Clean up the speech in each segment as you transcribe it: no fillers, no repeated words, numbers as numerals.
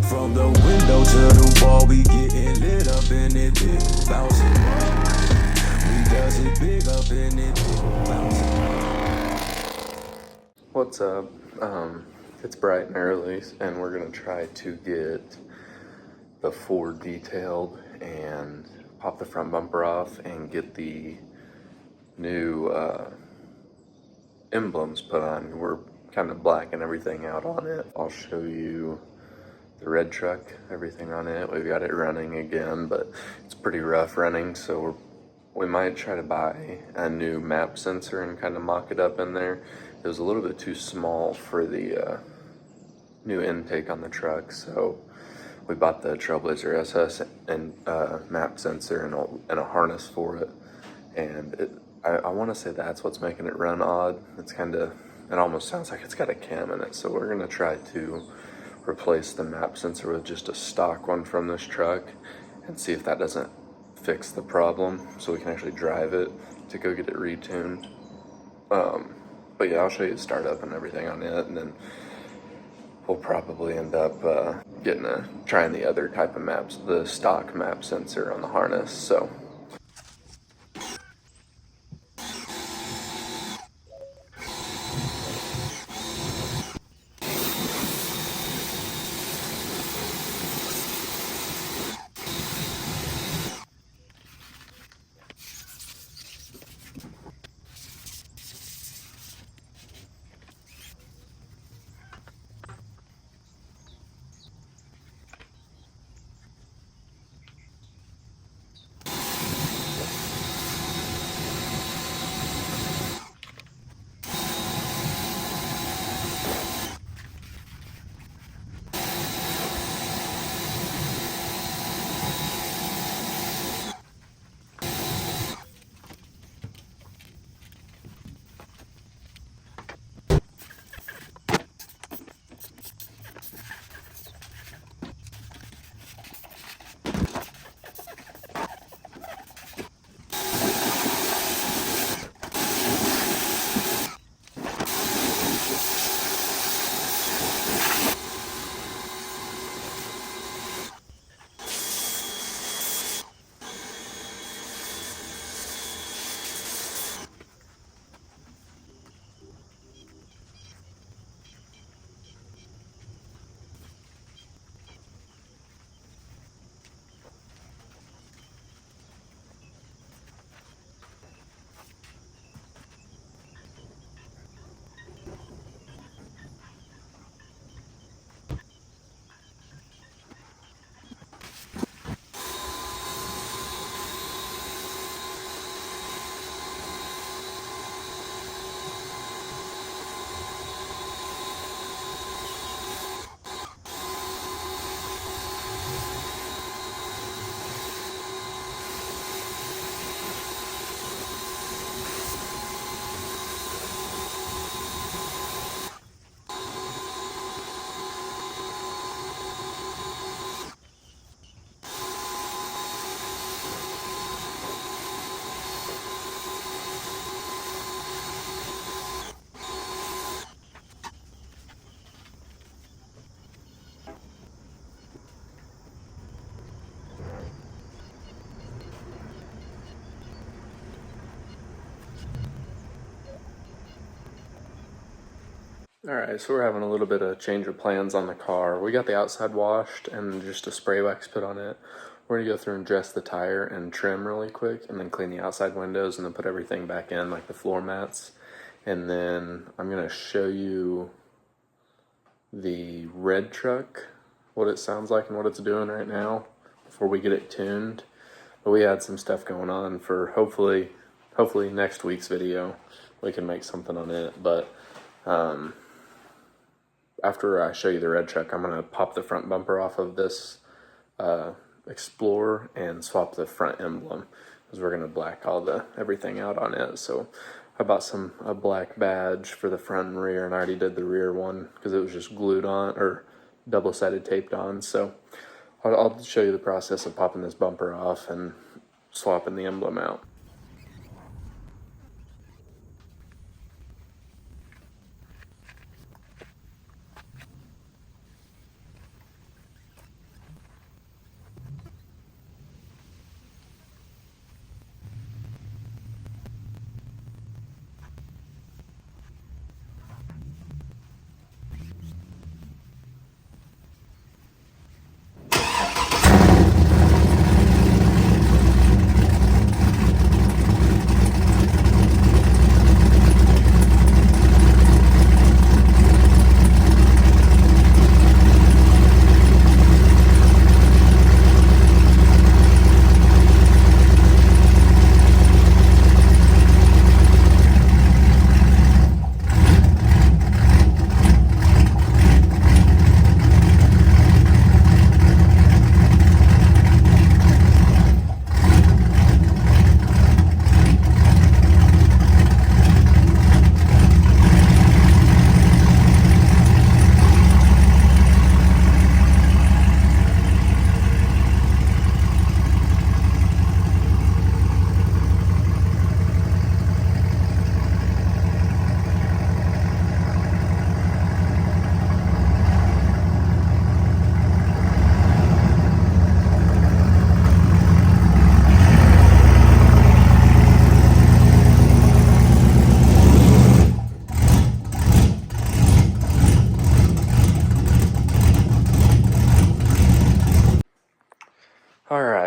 From the window to the wall, we getting lit up in it, big bouncing. We does it big up in it, big bouncing. What's up? It's bright and early, and we're gonna try to get the Ford detailed and pop the front bumper off and get the new emblems put on. We're kind of blacking everything out on it. I'll show you the red truck, everything on it. We've got it running again, but it's pretty rough running, so we might try to buy a new map sensor and kind of mock it up in there. It was a little bit too small for the new intake on the truck, so we bought the Trailblazer SS and map sensor and a harness for it. And I want to say that's what's making it run odd. It almost sounds like it's got a cam in it. So we're gonna try to replace the map sensor with just a stock one from this truck and see if that doesn't fix the problem, so we can actually drive it to go get it retuned. But yeah, I'll show you the startup and everything on it, and then we'll probably end up trying the other type of maps, the stock map sensor on the harness. So alright, so we're having a little bit of change of plans on the car. We got the outside washed and just a spray wax put on it. We're gonna go through and dress the tire and trim really quick, and then clean the outside windows, and then put everything back in, like the floor mats. And then I'm gonna show you the red truck, what it sounds like and what it's doing right now before we get it tuned. But we had some stuff going on for hopefully next week's video we can make something on it. But after I show you the red truck, I'm gonna pop the front bumper off of this Explorer and swap the front emblem, because we're gonna black everything out on it. So I bought a black badge for the front and rear, and I already did the rear one because it was just glued on or double-sided taped on. So I'll show you the process of popping this bumper off and swapping the emblem out.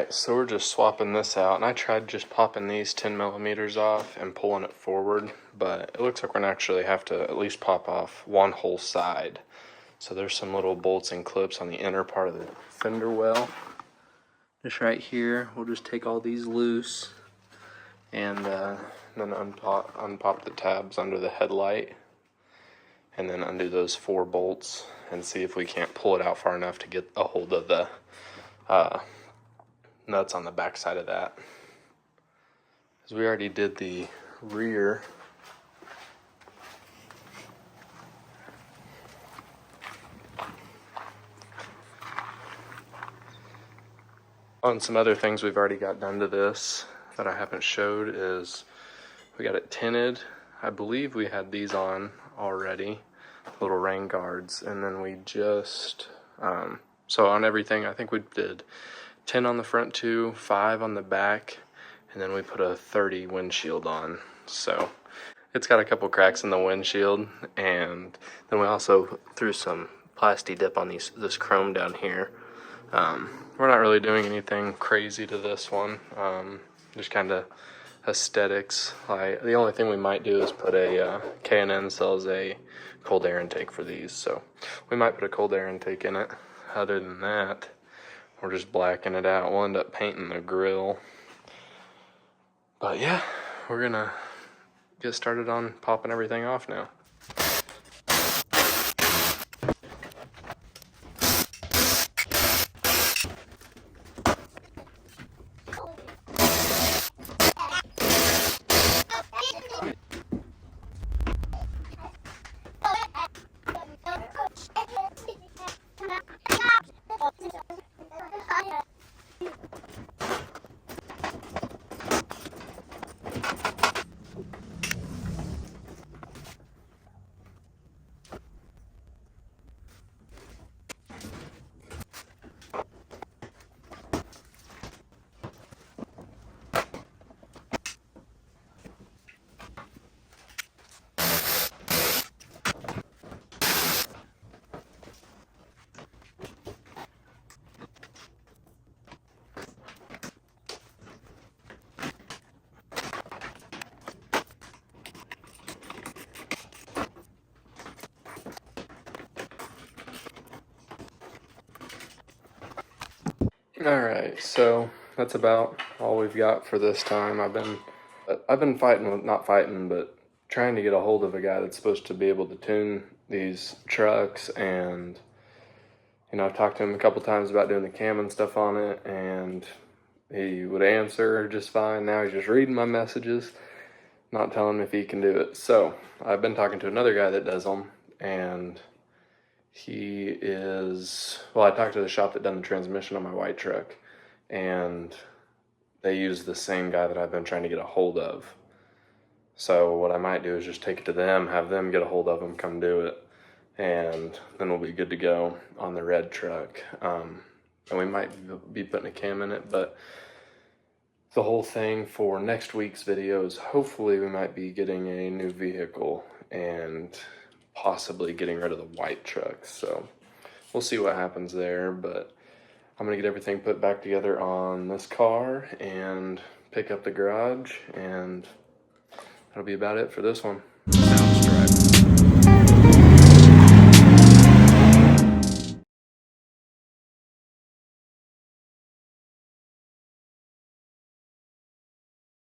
Alright, so we're just swapping this out, and I tried just popping these 10 millimeters off and pulling it forward, but it looks like we're going to actually have to at least pop off one whole side. So there's some little bolts and clips on the inner part of the fender well. Just right here, we'll just take all these loose and then unpop the tabs under the headlight, and then undo those 4 bolts and see if we can't pull it out far enough to get a hold of the nuts on the back side of that. Because we already did the rear. Oh, and some other things we've already got done to this that I haven't showed is we got it tinted. I believe we had these on already, little rain guards, and then we just so on everything I think we did 10 on the front 2, 5 on the back, and then we put a 30 windshield on. So it's got a couple cracks in the windshield, and then we also threw some plasti dip on this chrome down here. We're not really doing anything crazy to this one, just kind of aesthetics. The only thing we might do is put a K&N sells a cold air intake for these, so we might put a cold air intake in it. Other than that, we're just blacking it out. We'll end up painting the grill. But yeah, we're gonna get started on popping everything off now. Alright, so that's about all we've got for this time. I've been trying to get a hold of a guy that's supposed to be able to tune these trucks, and I've talked to him a couple times about doing the cam and stuff on it, and he would answer just fine. Now he's just reading my messages, not telling me if he can do it. So I've been talking to another guy that does them, and I talked to the shop that done the transmission on my white truck, and they use the same guy that I've been trying to get a hold of. So what I might do is just take it to them, have them get a hold of him, come do it, and then we'll be good to go on the red truck. And we might be putting a cam in it, but the whole thing for next week's video is hopefully we might be getting a new vehicle and possibly getting rid of the white truck. So we'll see what happens there, but I'm gonna get everything put back together on this car and pick up the garage, and that'll be about it for this one.